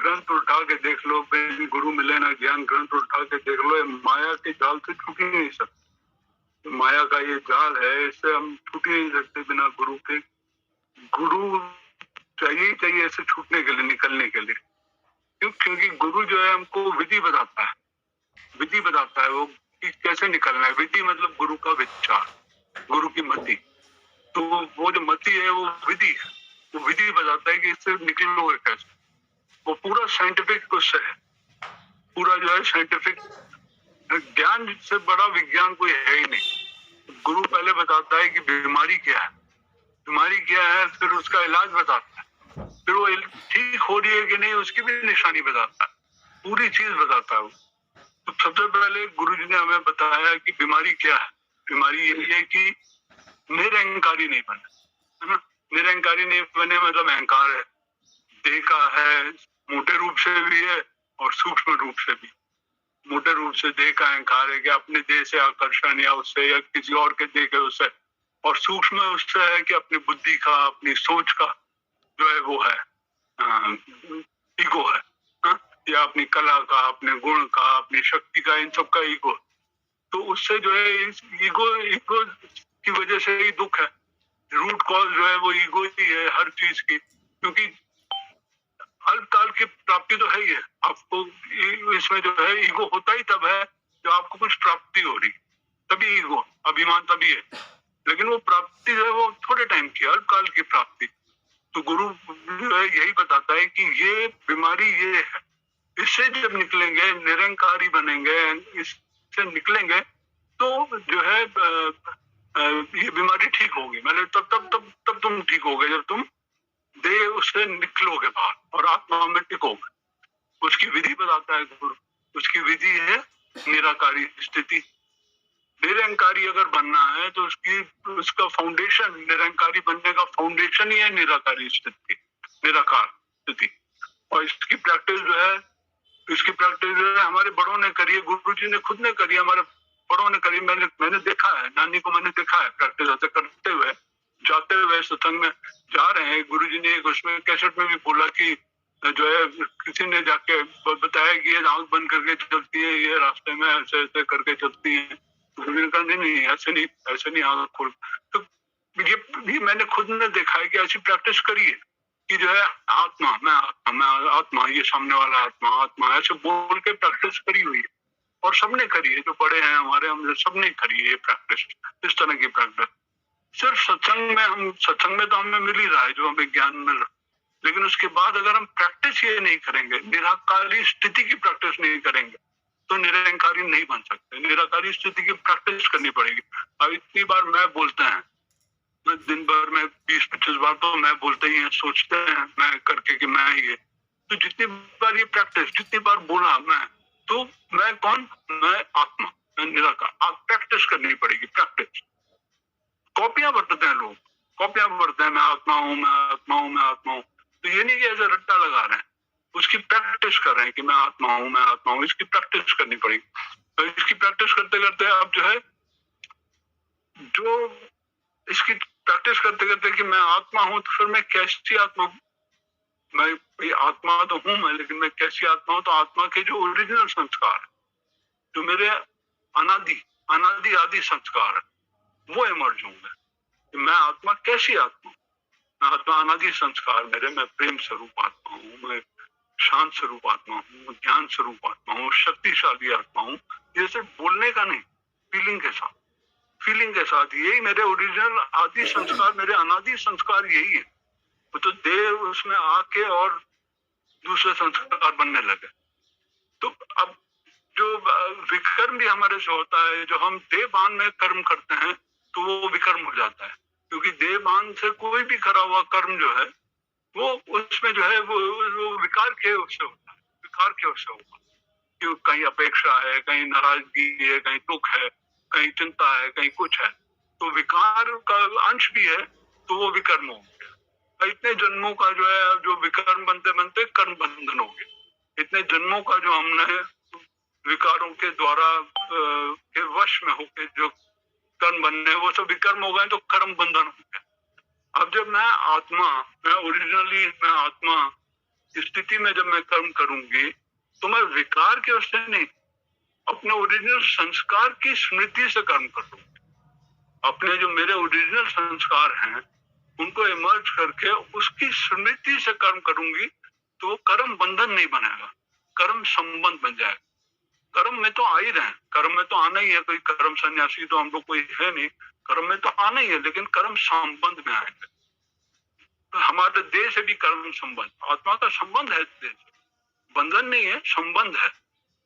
ग्रंथ उठा के देख लो, बिन गुरु मिले ना ज्ञान ग्रंथ उठा के देख लो, माया के जाल से छूट ही नहीं सकते। माया का ये जाल है, इससे हम छूट ही नहीं सकते बिना गुरु के। गुरु चाहिए ही चाहिए इससे छूटने के लिए, निकलने के लिए। क्योंकि गुरु जो है हमको विधि बताता है, विधि बताता है वो कि कैसे निकलना है। विधि मतलब गुरु का विचार, गुरु की मति। तो वो जो मति है वो विधि है, वो विधि बताता है कि इससे निकलोगे कैसे। वो पूरा साइंटिफिक क्वेश्चन है, पूरा जो है साइंटिफिक। ज्ञान से बड़ा विज्ञान कोई है ही नहीं। गुरु पहले बताता है कि बीमारी क्या है, बीमारी क्या है, फिर उसका इलाज बताता है, फिर वो ठीक हो रही है कि नहीं उसकी भी निशानी बताता है, पूरी चीज बताता है वो। तो सबसे पहले गुरु जी ने हमें बताया कि बीमारी क्या है। बीमारी यही है कि निरहंकारी नहीं बने, है ना। निरहंकारी नहीं बने मतलब अहंकार है, देह का है, मोटे रूप से भी है और सूक्ष्म रूप से भी। मोटे रूप से देह का अहंकार है कि अपने देह से आकर्षण या उससे या किसी और के देह के उससे, और सूक्ष्म उससे है कि अपनी बुद्धि का, अपनी सोच का जो है वो है ईगो है, हा? या अपनी कला का, अपने गुण का, अपनी शक्ति का, इन सब का ईगो। तो उससे जो है इस ईगो की वजह से ही दुख है। रूट कॉज जो है वो ईगो ही है हर चीज की। क्योंकि अल्पकाल की प्राप्ति तो है ही है आपको, इसमें जो है ईगो होता ही तब है जब आपको कुछ प्राप्ति हो रही, तभी ईगो, अभिमान तभी है। लेकिन वो प्राप्ति जो है वो थोड़े टाइम की, अल्पकाल की प्राप्ति। तो गुरु जो है यही बताता है कि ये बीमारी ये है, इससे जब निकलेंगे, निरंकारी बनेंगे, इससे निकलेंगे तो जो है ये बीमारी ठीक होगी। मैंने तब तुम ठीक होगे जब तुम देह उससे निकलोगे बाहर और आत्मा में टिकोगे। उसकी विधि बताता है गुरु, उसकी विधि है निराकारी स्थिति। निरंकारी अगर बनना है तो उसका फाउंडेशन, निरंकारी बनने का फाउंडेशन ही है निराकारी स्थिति, निराकार स्थिति। और इसकी प्रैक्टिस जो है, इसकी प्रैक्टिस जो है हमारे बड़ों ने करी है, गुरु जी ने खुद ने करी, हमारे बड़ों ने करी। मैंने देखा है, नानी को मैंने देखा है प्रैक्टिस ऐसे करते हुए, जाते हुए सत्संग में जा रहे हैं। गुरु जी ने एक उसमें कैसेट में भी बोला कि जो है किसी ने जाके बताया कि ये आंख बंद करके चलती है, ये रास्ते में ऐसे ऐसे करके चलती है। गुरु जी ने कहा नहीं ऐसे नहीं आंख खोल। तो ये भी मैंने खुद ने देखा है कि ऐसी प्रैक्टिस करी है कि जो है आत्मा, मैं आत्मा, ये सामने वाला आत्मा, आत्मा ऐसे बोल के प्रैक्टिस करी हुई है। और सबने करी है, जो बड़े हैं हमारे, हम सबने करी है ये प्रैक्टिस, इस तरह की प्रैक्टिस। सिर्फ सत्संग में तो हमें मिल ही रहा है जो हमें ज्ञान मिल रहा है, लेकिन उसके बाद अगर हम प्रैक्टिस ये नहीं करेंगे, निराकारी स्थिति की प्रैक्टिस नहीं करेंगे, तो निरंकारी नहीं बन सकते। निराकारी स्थिति की प्रैक्टिस करनी पड़ेगी। अब इतनी बार मैं बोलते हैं, दिन भर में 20-25 बार तो मैं बोलते ही हैं, सोचते हैं मैं करके कि मैं ही है। तो जितनी बार ये प्रैक्टिस, जितनी बार बोला मैं, तो मैं कौन, मैं आत्मा, मैं निराकार। आप प्रैक्टिस करनी पड़ेगी, प्रैक्टिस। कॉपियां भरते हैं लोग, कॉपियां भरते हैं, मैं आत्मा हूँ, मैं आत्मा हूँ, मैं आत्मा हूँ। तो ये नहीं कि ऐसे रट्टा लगा रहे हैं, उसकी प्रैक्टिस कर रहे हैं कि मैं आत्मा हूँ, मैं आत्मा हूँ। इसकी प्रैक्टिस करनी पड़ेगी। तो इसकी प्रैक्टिस करते करते आप जो है, जो इसकी प्रैक्टिस करते करते कि मैं आत्मा हूं, तो फिर मैं कैसी आत्मा हूं? मैं आत्मा तो हूं मैं, लेकिन मैं कैसी आत्मा हूं? तो आत्मा के जो ओरिजिनल संस्कार, जो मेरे अनादि अनादि आदि संस्कार है, वो इमर्ज होंगे कि मैं आत्मा कैसी आत्मा हूं। मैं आत्मा अनादि संस्कार मेरे, मैं प्रेम स्वरूप आत्मा हूँ, मैं शांत स्वरूप आत्मा हूँ, ज्ञान स्वरूप आत्मा हूँ, शक्तिशाली आत्मा हूँ। ये सिर्फ बोलने का नहीं, फीलिंग के साथ, फीलिंग के साथ, यही मेरे ओरिजिनल आदि संस्कार, मेरे अनादि संस्कार यही है। तो देह उसमें आके और दूसरे संस्कार बनने लगे। तो अब जो विकर्म भी हमारे से होता है, जो हम देहबान में कर्म करते हैं, तो वो विकर्म हो जाता है। क्योंकि देहबान से कोई भी करा हुआ कर्म जो है, वो उसमें जो है वो विकार के उससे होता है, विकार के उससे होगा। क्यों, कहीं अपेक्षा है, कहीं नाराजगी है, कहीं दुख है, कहीं चिंता है, कहीं कुछ है, तो विकार का अंश भी है, तो वो विकर्म हो गया। इतने जन्मों का जो है, जो विकर्म बनते बनते कर्म बंधन हो गया। इतने जन्मों का जो हमने विकारों के द्वारा के वश में होके जो कर्म बनने, वो सब विकर्म हो गए, तो कर्म बंधन हो गया। अब जब मैं आत्मा, मैं ओरिजिनली मैं आत्मा, स्थिति में जब मैं कर्म करूंगी तो मैं विकार के उससे नहीं, अपने ओरिजिनल संस्कार की स्मृति से कर्म करूंगी। अपने जो मेरे ओरिजिनल संस्कार हैं उनको इमर्ज करके उसकी स्मृति से कर्म करूंगी, तो कर्म बंधन नहीं बनेगा, कर्म संबंध बन जाएगा। कर्म में तो आ ही रहे, कर्म में तो आना ही है, कोई कर्म सन्यासी तो हम लोग कोई है नहीं, कर्म में तो आना ही है, लेकिन कर्म संबंध में आएगा। तो हमारे देह से भी कर्म संबंध, आत्मा का संबंध है देह से, बंधन नहीं है, संबंध है।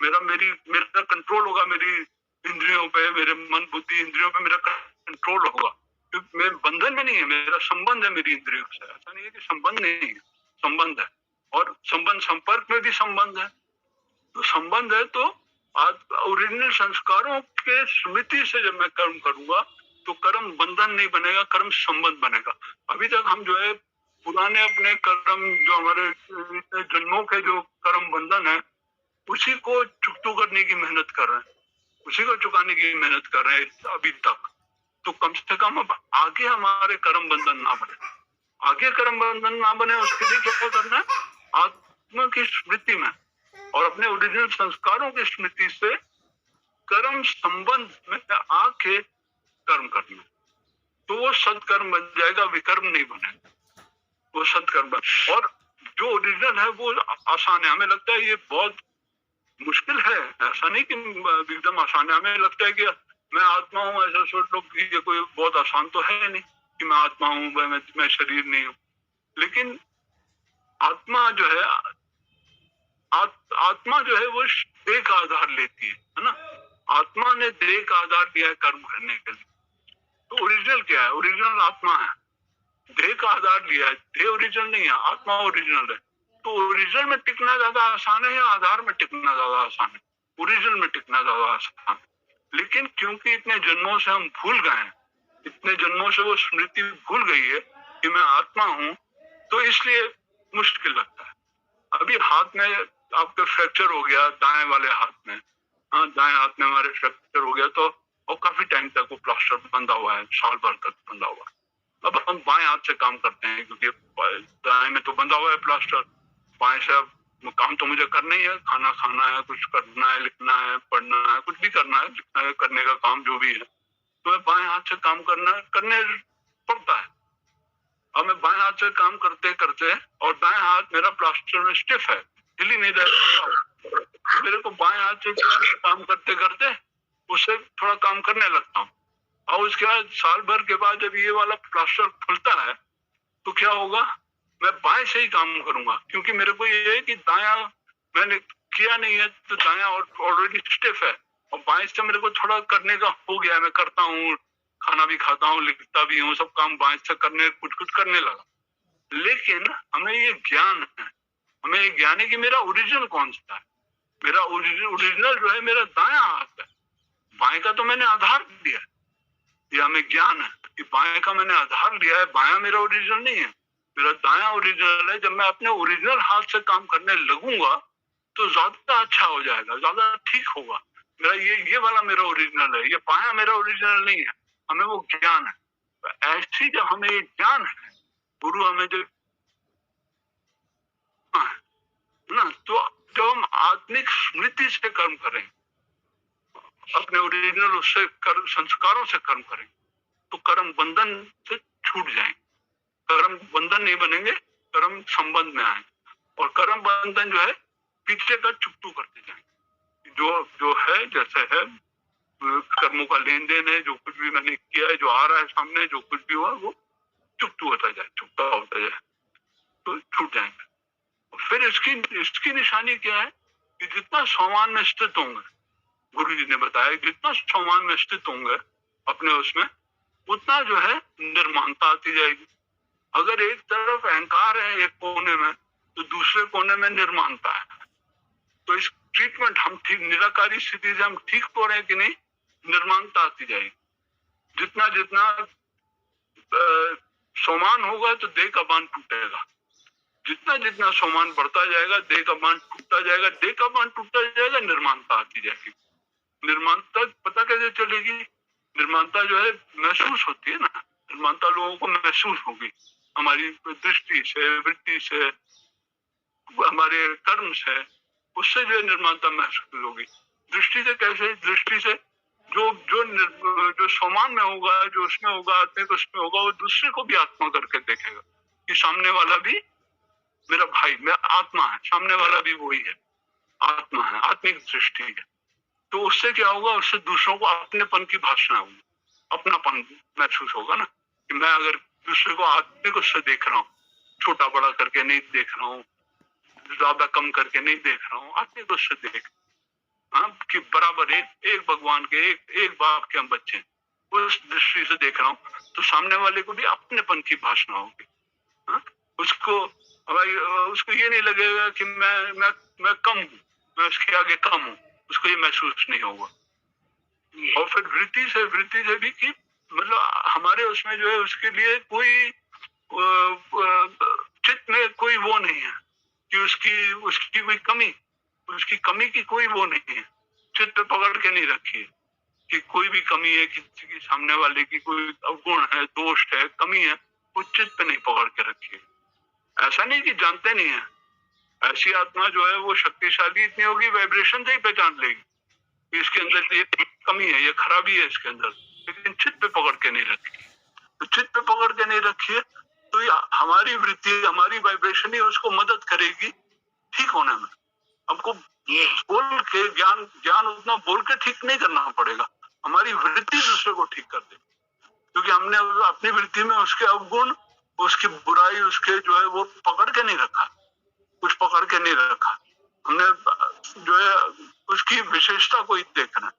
मेरा कंट्रोल होगा मेरी इंद्रियों पे, मेरे मन बुद्धि इंद्रियों पे मेरा कंट्रोल होगा, क्योंकि मैं बंधन में नहीं है, मेरा संबंध है मेरी इंद्रियों से। ऐसा नहीं है कि संबंध नहीं है, संबंध है। और संबंध संपर्क में भी संबंध है, तो संबंध है। तो ओरिजिनल संस्कारों के स्मृति से जब मैं कर्म करूंगा तो कर्म बंधन नहीं बनेगा, कर्म संबंध बनेगा। अभी तक हम जो है पुराने अपने कर्म, जो हमारे जन्मों के जो कर्म बंधन है, उसी को चुकता करने की मेहनत कर रहे हैं, उसी को चुकाने की मेहनत कर रहे हैं अभी तक। तो कम से कम अब आगे हमारे कर्म बंधन ना बने, आगे कर्म बंधन ना बने उसके लिए क्या करना है? आत्मा की स्मृति में और अपने ओरिजिनल संस्कारों की स्मृति से कर्म संबंध में आके कर्म करना, तो वो सत्कर्म बन जाएगा, विकर्म नहीं बनेगा, वो सत्कर्म बन। और जो ओरिजिनल है वो आसान है। हमें लगता है ये बहुत मुश्किल है, ऐसा नहीं कि एकदम आसान है। हमें लगता है कि मैं आत्मा हूँ, ऐसा सोच लो कि ये कोई बहुत आसान तो है नहीं कि मैं आत्मा हूँ, मैं शरीर नहीं हूँ। लेकिन आत्मा जो है, आत्मा जो है वो देह का आधार लेती है ना। आत्मा ने देह का आधार लिया है कर्म करने के लिए। तो ओरिजिनल क्या है? ओरिजिनल आत्मा है। देह का आधार लिया है, देह ओरिजिनल नहीं है, आत्मा ओरिजिनल है। तो ओरिजिनल में टिकना ज्यादा आसान है या आधार में टिकना ज्यादा आसान है? ओरिजिनल में टिकना ज्यादा आसान है। लेकिन क्योंकि इतने जन्मों से हम भूल गए हैं, इतने जन्मों से वो स्मृति भूल गई है कि मैं आत्मा हूं, तो इसलिए मुश्किल लगता है। अभी हाथ में आपका फ्रैक्चर हो गया, दाएं वाले हाथ में, हाँ दाएं हाथ में हमारे फ्रैक्चर हो गया, तो और काफी टाइम तक वो प्लास्टर बंधा हुआ है, साल भर तक बंधा हुआ है। अब हम बाएं हाथ से काम करते हैं क्योंकि दाएं में तो बंधा हुआ है प्लास्टर, बाएं से अब काम तो मुझे करना ही है, खाना खाना है, कुछ करना है, लिखना है, पढ़ना है, कुछ भी करना है, लिखना है, करने का काम जो भी है, तो मैं बाएं हाथ से काम करने पड़ता है। अब मैं बाएं हाथ से काम करते करते, और दाएं हाथ मेरा प्लास्टर में स्टिफ है, हिल ही नहीं रहा, तो मेरे को बाएं हाथ से काम करते करते उससे थोड़ा काम करने लगता हूँ। और उसके बाद साल भर के बाद जब ये वाला प्लास्टर खुलता है तो क्या होगा? मैं बाएं से ही काम करूंगा, क्योंकि मेरे को ये है कि दायां मैंने किया नहीं है, तो दायां ऑलरेडी स्टिफ है, और बाएं से मेरे को थोड़ा करने का हो गया, मैं करता हूँ, खाना भी खाता हूँ, लिखता भी हूँ, सब काम बाएं से कुछ करने लगा। लेकिन हमें ये ज्ञान है, हमें ये ज्ञान है कि मेरा ओरिजिनल कौन सा है। मेरा ओरिजिनल जो है मेरा दायां हाथ है, बाएं का तो मैंने आधार दिया। ये हमें ज्ञान है कि बाएं का मैंने आधार लिया है, बायां मेरा ओरिजिनल नहीं है, मेरा दायां ओरिजिनल है। जब मैं अपने ओरिजिनल हाथ से काम करने लगूंगा तो ज्यादा अच्छा हो जाएगा, ज्यादा ठीक होगा। मेरा ये वाला मेरा ओरिजिनल है, ये बायां मेरा ओरिजिनल नहीं है। हमें वो ज्ञान है। तो ऐसी जब हमें ये ज्ञान है, गुरु हमें जो ना, तो जब हम आत्मिक स्मृति से कर्म करें, अपने ओरिजिनल उससे कर्म संस्कारों से कर्म करें, तो कर्म बंधन से छूट जाएंगे, कर्म बंधन नहीं बनेंगे, कर्म संबंध में आएंगे। और कर्म बंधन जो है पीछे का चुकतू करते जाएंगे, जो है जैसे है, कर्मों का लेन देन है, जो कुछ भी मैंने किया है, जो आ रहा है सामने, जो कुछ भी हुआ वो चुकतू होता जाए, चुकता होता जाए, तो छूट जाएंगे। फिर इसकी निशानी क्या है कि जितना सोमान में स्थित होंगे, गुरु जी ने बताया, जितना सोमान में स्थित होंगे अपने उसमें, उतना जो है निर्माणता आती जाएगी। अगर एक तरफ अहंकार है एक कोने में, तो दूसरे कोने में निर्माणता है। तो इस ट्रीटमेंट हम ठीक, निराकारी स्थिति से हम ठीक हो रहे हैं कि नहीं, निर्माणता आती जाएगी। जितना जितना सोमान होगा तो देह का बांध टूटेगा, जितना जितना सोमान बढ़ता जाएगा देह का बांध टूटता जाएगा, देह का बांध टूटता जाएगा, निर्माणता आती जाएगी। निर्माणता पता कैसे चलेगी? निर्माणता जो है महसूस होती है ना, निर्माणता लोगों को महसूस होगी हमारी दृष्टि से, वृत्ति से, हमारे कर्म से, उससे जो है निर्माणता महसूस होगी। दृष्टि से कैसे? दृष्टि से जो जो जो समान में होगा, जो उसमें होगा, आत्मिक उसमें होगा, वो दूसरे को भी आत्मा करके देखेगा कि सामने वाला भी मेरा भाई, मैं आत्मा है, सामने वाला भी वही है, आत्मा है, आत्मिक दृष्टि है। तो उससे क्या होगा? उससे दूसरों को अपनेपन की भाषा होगी, अपनापन महसूस होगा ना, कि मैं अगर दूसरे को आत्मिक उससे देख रहा हूँ, छोटा बड़ा करके नहीं देख रहा हूँ, ज्यादा कम करके नहीं देख रहा हूँ, आत्मिक उससे देख, हाँ, कि बराबर एक भगवान के, एक बाप के हम बच्चे, उस दृष्टि से देख रहा हूँ, तो सामने वाले को भी अपनेपन की भाषा होगी। हाँ? उसको भाई उसको ये नहीं लगेगा कि मैं कम हूँ, मैं उसके आगे कम हूँ, उसको ये महसूस नहीं होगा। और फिर वृत्ति से भी कि मतलब हमारे उसमें जो है उसके लिए कोई चित्त में कोई वो नहीं है कि उसकी कोई कमी, उसकी कमी की कोई वो नहीं है, चित्त पे पकड़ के नहीं रखी है कि कोई भी कमी है, किसी की सामने वाले की कोई अवगुण है, दोष है, कमी है, वो चित्त पे नहीं पकड़ के रखी है। ऐसा नहीं कि जानते नहीं है, ऐसी आत्मा जो है वो शक्तिशाली इतनी होगी, वाइब्रेशन से ही पहचान लेगी कि इसके अंदर ये कमी है, ये खराबी है इसके अंदर, लेकिन चित्त पे पकड़ के नहीं रखी। तो चित्त पे पकड़ के नहीं रखी है तो ये हमारी वृत्ति, हमारी वाइब्रेशन ही उसको मदद करेगी ठीक होने में। हमको बोल के ज्ञान उतना बोल के ठीक नहीं करना पड़ेगा, हमारी वृत्ति दूसरे को ठीक कर देगी, क्योंकि हमने अपनी वृत्ति में उसके अवगुण, उसकी बुराई, उसके जो है वो पकड़ के नहीं रखा, कुछ पकड़ के नहीं रखा, हमने जो है उसकी विशेषता को ही देखना।